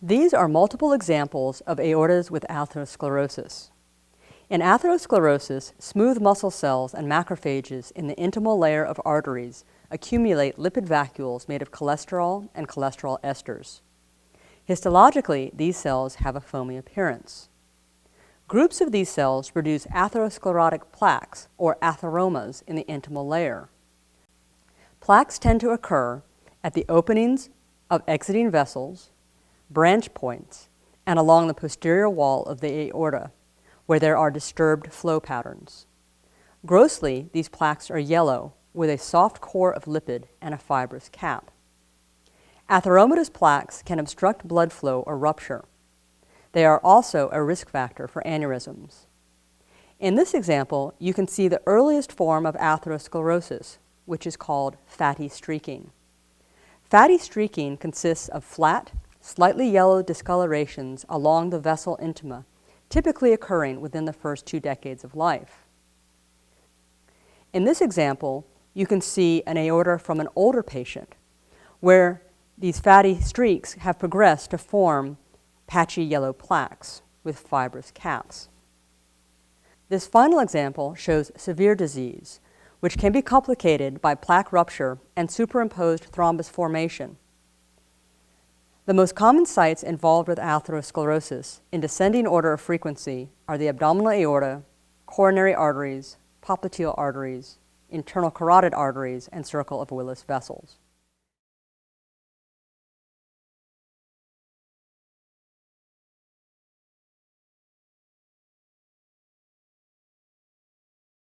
These are multiple examples of aortas with atherosclerosis. In atherosclerosis, smooth muscle cells and macrophages in the intimal layer of arteries accumulate lipid vacuoles made of cholesterol and cholesterol esters. Histologically, these cells have a foamy appearance. Groups of these cells produce atherosclerotic plaques, or atheromas, in the intimal layer. Plaques tend to occur at the openings of exiting vessels, branch points, and along the posterior wall of the aorta, where there are disturbed flow patterns. Grossly, these plaques are yellow, with a soft core of lipid and a fibrous cap. Atheromatous plaques can obstruct blood flow or rupture. They are also a risk factor for aneurysms. In this example, you can see the earliest form of atherosclerosis, which is called fatty streaking. Fatty streaking consists of flat, slightly yellow discolorations along the vessel intima, typically occurring within the first 2 decades of life. In this example, you can see an aorta from an older patient, where these fatty streaks have progressed to form patchy yellow plaques with fibrous caps. This final example shows severe disease, which can be complicated by plaque rupture and superimposed thrombus formation. The most common sites involved with atherosclerosis in descending order of frequency are the abdominal aorta, coronary arteries, popliteal arteries, internal carotid arteries, and circle of Willis vessels.